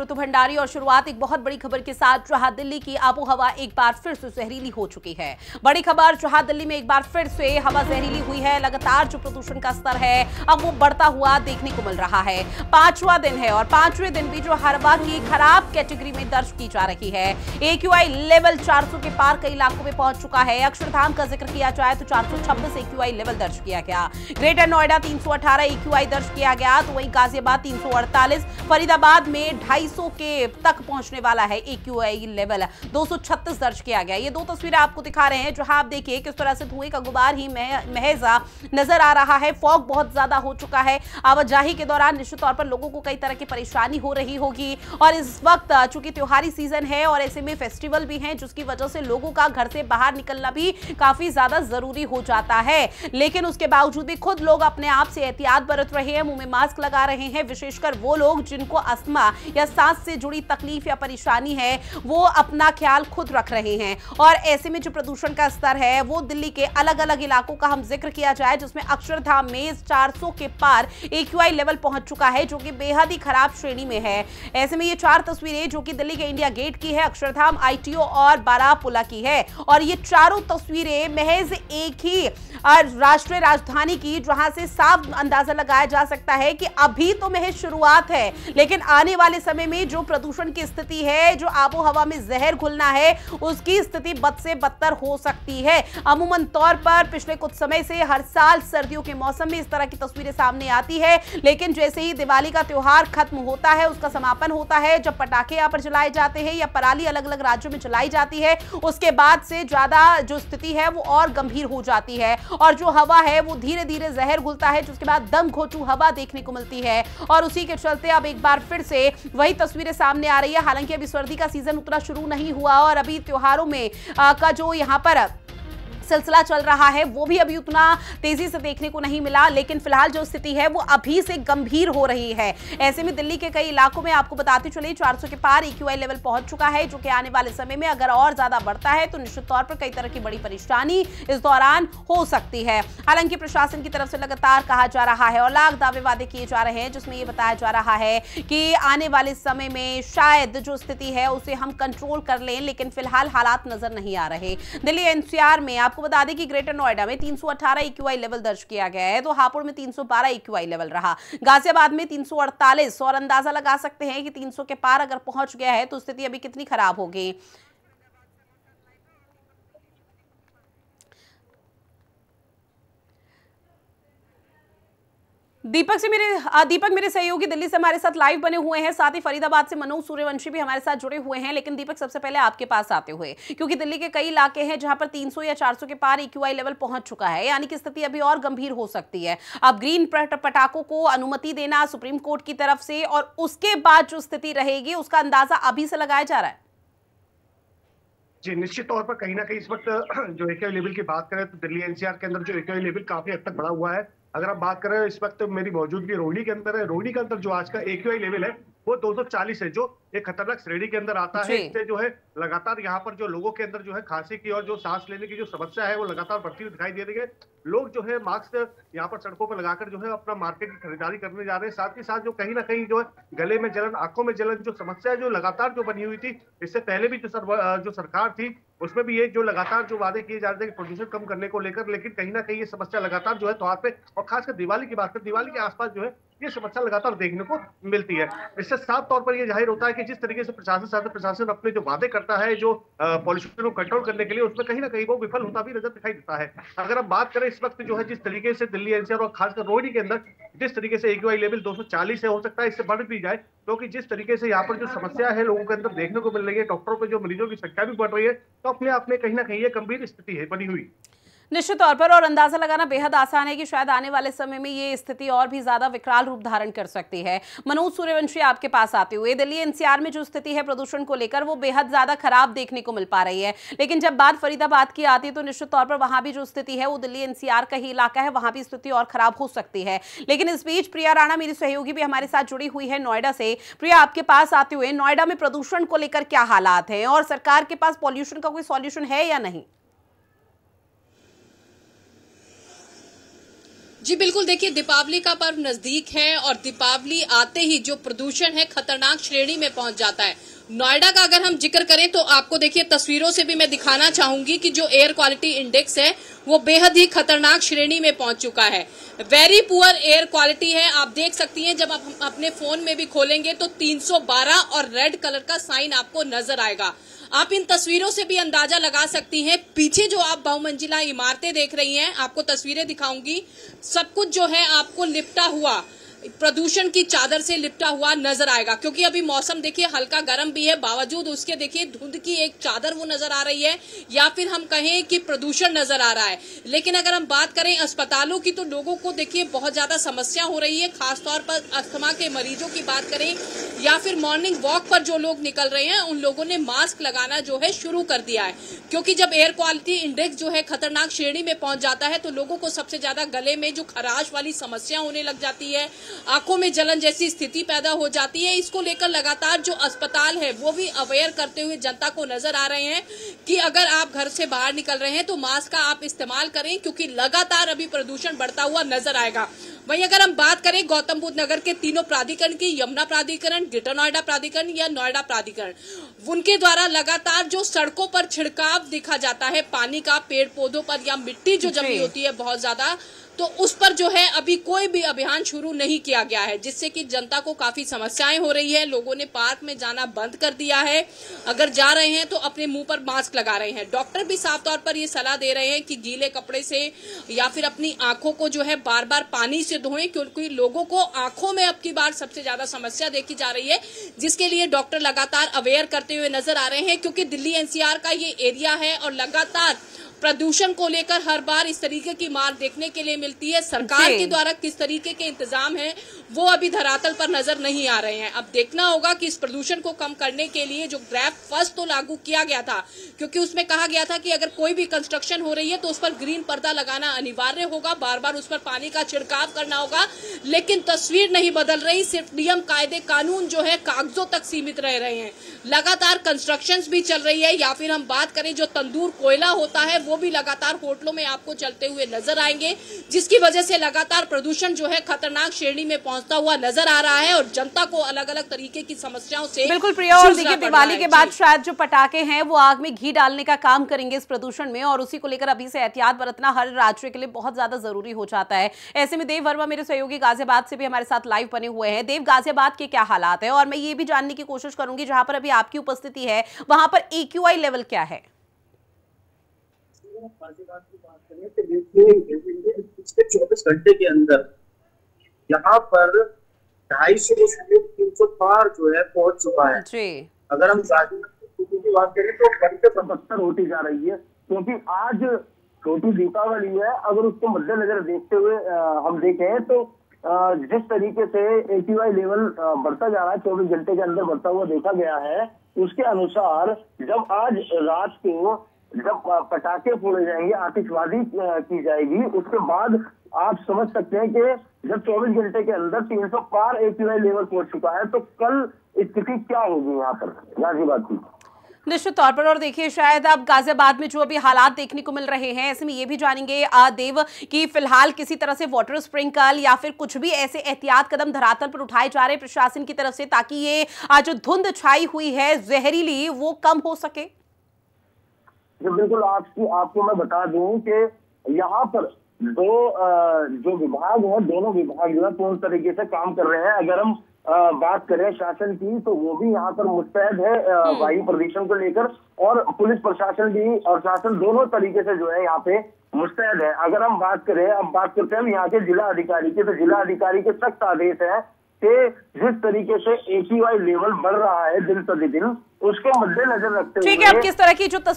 स्मृति भंडारी और शुरुआत एक बहुत बड़ी खबर के साथ, जहां दिल्ली की आबोहवा एक बार फिर से जहरीली हो चुकी है। बड़ी खबर, जहां दिल्ली में एक बार फिर से हवा जहरीली हुई है। लगातार जो प्रदूषण का स्तर है अब वो बढ़ता हुआ देखने को मिल रहा है। 5वां दिन है और 5वें दिन भी जो हवा की खराब कैटेगरी में दर्ज की जा रही है। AQI लेवल 400 के पार कई इलाकों में पहुंच चुका है। अक्षरधाम का जिक्र किया जाए तो 426 AQI लेवल दर्ज किया गया। ग्रेटर नोएडा 318 AQI दर्ज किया गया, तो वहीं गाजियाबाद 348, फरीदाबाद में 250 के तक पहुंचने वाला है AQI लेवल। 236 दर्ज किया गया। ये दो तस्वीरें आपको दिखा रहे हैं, जहां आप देखिए किस तरह से धुएं का गुबार ही महज नजर आ रहा है। फॉग बहुत ज्यादा हो चुका है। आवाजाही के दौरान निश्चित तौर पर लोगों को कई तरह की परेशानी हो रही होगी। और इस वक्त चूंकि त्योहारी सीजन है और ऐसे में फेस्टिवल भी है, जिसकी वजह से लोगों का घर से बाहर निकलना भी काफी ज्यादा जरूरी हो जाता है। लेकिन उसके बावजूद भी खुद लोग अपने आप से एहतियात बरत रहे हैं, मुंह में मास्क लगा रहे हैं। विशेषकर वो लोग जिनको अस्थमा या सांस से जुड़ी तकलीफ या परेशानी है, वो अपना ख्याल खुद रख रहे हैं। और ऐसे में जो प्रदूषण का स्तर है वो दिल्ली के अलग अलग इलाकों का हम जिक्र किया जाए, जिसमें अक्षरधाम में 400 के पार AQI लेवल पहुंच चुका है, जो कि बेहद ही खराब श्रेणी में है। ऐसे में ये 4 तस्वीरें जो कि दिल्ली के इंडिया गेट की है, अक्षरधाम, ITO और बारापुला की है। और ये चारों तस्वीरें महज एक ही राष्ट्रीय राजधानी की, जहां से साफ अंदाजा लगाया जा सकता है कि अभी तो महज शुरुआत है, लेकिन आने वाले समय में जो प्रदूषण की स्थिति है, जो आबो हवा में जहर घुलना है, उसकी स्थिति बद से बदतर हो सकती है। अमूमन तौर पर पिछले कुछ समय से हर साल सर्दियों के मौसम में इस तरह की तस्वीरें सामने आती है, लेकिन जैसे ही दिवाली का त्योहार खत्म होता है, उसका समापन होता है, जब पटाखे यहां पर जलाए जाते हैं या पराली अलग अलग राज्यों में जलाई जाती है, उसके बाद से ज्यादा जो स्थिति है वो और गंभीर हो जाती है। और जो हवा है वो धीरे धीरे जहर घुलता है, जिसके बाद दम घोंटू हवा देखने को मिलती है। और उसी के चलते अब एक बार फिर से वही तस्वीरें सामने आ रही है। हालांकि अभी सर्दी का सीजन उतना शुरू नहीं हुआ और अभी त्योहारों में का जो यहां पर सिलसिला चल रहा है वो भी अभी उतना तेजी से देखने को नहीं मिला, लेकिन फिलहाल जो स्थिति है वो अभी से गंभीर हो रही है। ऐसे में दिल्ली के कई इलाकों में आपको बताते चले 400 के पार AQI लेवल पहुंच चुका है, जो कि आने वाले समय में अगर और ज्यादा बढ़ता है तो निश्चित तौर पर कई तरह की बड़ी परेशानी इस दौरान हो सकती है। हालांकि प्रशासन की तरफ से लगातार कहा जा रहा है और लाख दावे वादे किए जा रहे हैं, जिसमें यह बताया जा रहा है कि आने वाले समय में शायद जो स्थिति है उसे हम कंट्रोल कर लें, लेकिन फिलहाल हालात नजर नहीं आ रहे। दिल्ली NCR में आपको बता दें कि ग्रेटर नोएडा में 318 AQI लेवल दर्ज किया गया है, तो हापुड़ में 312 AQI लेवल रहा, गाजियाबाद में 348। और अंदाजा लगा सकते हैं कि 300 के पार अगर पहुंच गया है तो स्थिति अभी कितनी खराब होगी। दीपक मेरे सहयोगी दिल्ली से हमारे साथ लाइव बने हुए हैं, साथ ही फरीदाबाद से मनोज सूर्यवंशी भी हमारे साथ जुड़े हुए हैं। लेकिन दीपक, सबसे पहले आपके पास आते हुए, क्योंकि दिल्ली के कई इलाके हैं जहां पर 300 या 400 के पार AQI लेवल पहुंच चुका है, यानी कि स्थिति अभी और गंभीर हो सकती है। अब ग्रीन पटाखों को अनुमति देना सुप्रीम कोर्ट की तरफ से, और उसके बाद जो स्थिति रहेगी उसका अंदाजा अभी से लगाया जा रहा है। जी, निश्चित तौर पर कहीं ना कहीं इस वक्त जो AQI लेवल की बात करें तो दिल्ली NCR के अंदर जो AQI लेवल काफी हद तक बढ़ा हुआ है। अगर आप बात करें, इस वक्त मेरी मौजूदगी रोहिणी के अंदर है। रोहिणी के अंदर जो आज का AQI लेवल है वो 240 है, जो एक खतरनाक श्रेणी के अंदर आता है। इससे जो है लगातार यहाँ पर जो लोगों के अंदर जो है खांसी की और जो सांस लेने की जो समस्या है वो लगातार बढ़ती हुई दिखाई दे रही है। लोग जो है मास्क यहाँ पर सड़कों पर लगाकर जो है अपना मार्केट की खरीदारी करने जा रहे हैं। साथ ही साथ जो कहीं ना कहीं जो है गले में जलन, आंखों में जलन, जो समस्या जो लगातार जो बनी हुई थी, इससे पहले भी जो सरकार थी उसमें भी ये जो लगातार जो वादे किए जा रहे थे प्रदूषण कम करने को लेकर, लेकिन कहीं ना कहीं ये समस्या लगातार जो है त्योहार पे, और खासकर दिवाली की बात करें, दिवाली के आसपास जो है ये समस्या लगातार देखने को मिलती है। इससे साफ तौर पर यह जाहिर होता है कि जिस तरीके से प्रशासन अपने जो वादे करता है जो पॉल्यूशन को कंट्रोल करने के लिए, उसमें कहीं ना कहीं वो विफल होता भी नजर दिखाई देता है। अगर हम बात करें इस वक्त जो है जिस तरीके से दिल्ली NCR और खासकर रोहिणी के अंदर जिस तरीके से AQI लेवल 240 है, हो सकता है इससे बढ़ भी जाए, क्योंकि जिस तरीके से यहाँ पर जो समस्या है लोगों के अंदर देखने को मिल रही है, डॉक्टरों पे जो मरीजों की संख्या भी बढ़ रही है, तो अपने आप में कहीं ना कहीं ये गंभीर स्थिति है बनी हुई। निश्चित तौर पर, और अंदाजा लगाना बेहद आसान है कि शायद आने वाले समय में ये स्थिति और भी ज्यादा विकराल रूप धारण कर सकती है। मनोज सूर्यवंशी, आपके पास आते हुए, दिल्ली NCR में जो स्थिति है प्रदूषण को लेकर वो बेहद ज्यादा खराब देखने को मिल पा रही है, लेकिन जब बात फरीदाबाद की आती है तो निश्चित तौर पर वहां भी जो स्थिति है वो दिल्ली NCR का ही इलाका है, वहां भी स्थिति और खराब हो सकती है। लेकिन इस बीच प्रिया राणा मेरी सहयोगी भी हमारे साथ जुड़ी हुई है नोएडा से। प्रिया, आपके पास आते हुए, नोएडा में प्रदूषण को लेकर क्या हालात है और सरकार के पास पॉल्यूशन का कोई सॉल्यूशन है या नहीं? जी बिल्कुल, देखिए दीपावली का पर्व नजदीक है और दीपावली आते ही जो प्रदूषण है खतरनाक श्रेणी में पहुंच जाता है। नोएडा का अगर हम जिक्र करें तो आपको देखिए तस्वीरों से भी मैं दिखाना चाहूंगी कि जो एयर क्वालिटी इंडेक्स है वो बेहद ही खतरनाक श्रेणी में पहुंच चुका है। वेरी पुअर एयर क्वालिटी है। आप देख सकती हैं, जब आप अपने फोन में भी खोलेंगे तो 312 और रेड कलर का साइन आपको नजर आएगा। आप इन तस्वीरों से भी अंदाजा लगा सकती हैं। पीछे जो आप बहुमंजिला इमारतें देख रही हैं, आपको तस्वीरें दिखाऊंगी, सब कुछ जो है आपको लिपटा हुआ, प्रदूषण की चादर से लिपटा हुआ नजर आएगा। क्योंकि अभी मौसम देखिए हल्का गर्म भी है, बावजूद उसके देखिए धुंध की एक चादर वो नजर आ रही है, या फिर हम कहें कि प्रदूषण नजर आ रहा है। लेकिन अगर हम बात करें अस्पतालों की तो लोगों को देखिए बहुत ज्यादा समस्या हो रही है। खासतौर पर अस्थमा के मरीजों की बात करें या फिर मॉर्निंग वॉक पर जो लोग निकल रहे हैं, उन लोगों ने मास्क लगाना जो है शुरू कर दिया है। क्योंकि जब एयर क्वालिटी इंडेक्स जो है खतरनाक श्रेणी में पहुंच जाता है तो लोगों को सबसे ज्यादा गले में जो खराश वाली समस्या होने लग जाती है, आंखों में जलन जैसी स्थिति पैदा हो जाती है। इसको लेकर लगातार जो अस्पताल है वो भी अवेयर करते हुए जनता को नजर आ रहे हैं कि अगर आप घर से बाहर निकल रहे हैं तो मास्क का आप इस्तेमाल करें, क्योंकि लगातार अभी प्रदूषण बढ़ता हुआ नजर आएगा। वहीं अगर हम बात करें गौतम बुद्ध नगर के तीनों प्राधिकरण की, यमुना प्राधिकरण, ग्रेटर नोएडा प्राधिकरण या नोएडा प्राधिकरण, उनके द्वारा लगातार जो सड़कों पर छिड़काव देखा जाता है पानी का, पेड़ पौधों पर या मिट्टी जो जमी होती है बहुत ज्यादा, तो उस पर जो है अभी कोई भी अभियान शुरू नहीं किया गया है, जिससे कि जनता को काफी समस्याएं हो रही है। लोगों ने पार्क में जाना बंद कर दिया है, अगर जा रहे हैं तो अपने मुंह पर मास्क लगा रहे हैं। डॉक्टर भी साफ तौर पर ये सलाह दे रहे हैं कि गीले कपड़े से या फिर अपनी आंखों को जो है बार बार पानी से धोएं, क्योंकि लोगों को आंखों में अब की बार सबसे ज्यादा समस्या देखी जा रही है, जिसके लिए डॉक्टर लगातार अवेयर करते हुए नजर आ रहे हैं। क्योंकि दिल्ली एनसीआर का ये एरिया है और लगातार प्रदूषण को लेकर हर बार इस तरीके की मार देखने के लिए मिलती है। सरकार के द्वारा किस तरीके के इंतजाम हैं वो अभी धरातल पर नजर नहीं आ रहे हैं। अब देखना होगा कि इस प्रदूषण को कम करने के लिए जो ग्रैब फर्स्ट तो लागू किया गया था, क्योंकि उसमें कहा गया था कि अगर कोई भी कंस्ट्रक्शन हो रही है तो उस पर ग्रीन पर्दा लगाना अनिवार्य होगा, बार बार उस पर पानी का छिड़काव करना होगा। लेकिन तस्वीर नहीं बदल रही, सिर्फ नियम कायदे कानून जो है कागजों तक सीमित रह रहे हैं। लगातार कंस्ट्रक्शंस भी चल रही है, या फिर हम बात करें जो तंदूर कोयला होता है वो भी लगातार होटलों में आपको चलते हुए नजर आएंगे, जिसकी वजह से लगातार प्रदूषण जो है खतरनाक श्रेणी में पहुंचता हुआ नजर आ रहा है और जनता को अलग अलग तरीके की समस्याओं से बिल्कुल प्रिया। और देखिए दिवाली के बाद शायद जो पटाखे हैं वो आग में घी डालने का काम करेंगे इस प्रदूषण में, और उसी को लेकर अभी से एहतियात बरतना हर राज्य के लिए बहुत ज्यादा जरूरी हो जाता है। ऐसे में देव वर्मा मेरे सहयोगी गाजियाबाद से भी हमारे साथ लाइव बने हुए हैं। देव, गाजियाबाद के क्या हालात है, और मैं ये भी जानने की कोशिश करूंगी जहां पर अभी आपकी उपस्थिति है वहां पर AQI लेवल क्या है? गाजियाबाद की बात करें तो देखिए पिछले 24 घंटे के अंदर यहाँ पर 250 से 300 पार जो है पहुंच चुका है जी। अगर हम गाजियाबाद की बात करें तो घंटे 75 होती जा रही है, क्योंकि आज छोटी दीपावली है। अगर उसको मद्देनजर देखते हुए हम देखें तो जिस तरीके से AQI लेवल बढ़ता जा रहा है, 24 घंटे के अंदर बढ़ता हुआ देखा गया है, उसके अनुसार जब आज रात को जब पटाखे फोड़े जाएंगे, आतिशबाजी की जाएगी, उसके बाद आप समझ सकते हैं कि जब 24 घंटे के अंदर 300 पार AQI लेवल पहुंच चुका है तो कल स्थिति क्या होगी यहाँ पर गाजियाबाद की? निश्चित तौर पर। और देखिए शायद अब गाजियाबाद में जो अभी हालात देखने को मिल रहे हैं, ऐसे में ये भी जानेंगे देव कि फिलहाल किसी तरह से वाटर स्प्रिंकल या फिर कुछ भी ऐसे एहतियात कदम धरातल पर उठाए जा रहे हैं प्रशासन की तरफ से, ताकि ये जो धुंध छाई हुई है जहरीली वो कम हो सके? बिल्कुल, आपको मैं बता दूं कि यहाँ पर जो विभाग है, दोनों विभाग जो है पूर्ण तरीके से काम कर रहे हैं। अगर हम बात करें शासन की तो वो भी यहाँ पर मुस्तैद है वायु प्रदूषण को लेकर, और पुलिस प्रशासन भी और शासन दोनों तरीके से जो है यहाँ पे मुस्तैद है। अगर हम बात करें, अब बात करते हैं यहाँ के जिला अधिकारी की, तो जिला अधिकारी के सख्त आदेश है कि जिस तरीके से AQI लेवल बढ़ रहा है दिन प्रतिदिन, उसको मद्देनजर रखते हुए ठीक है, अब किस तरह की जो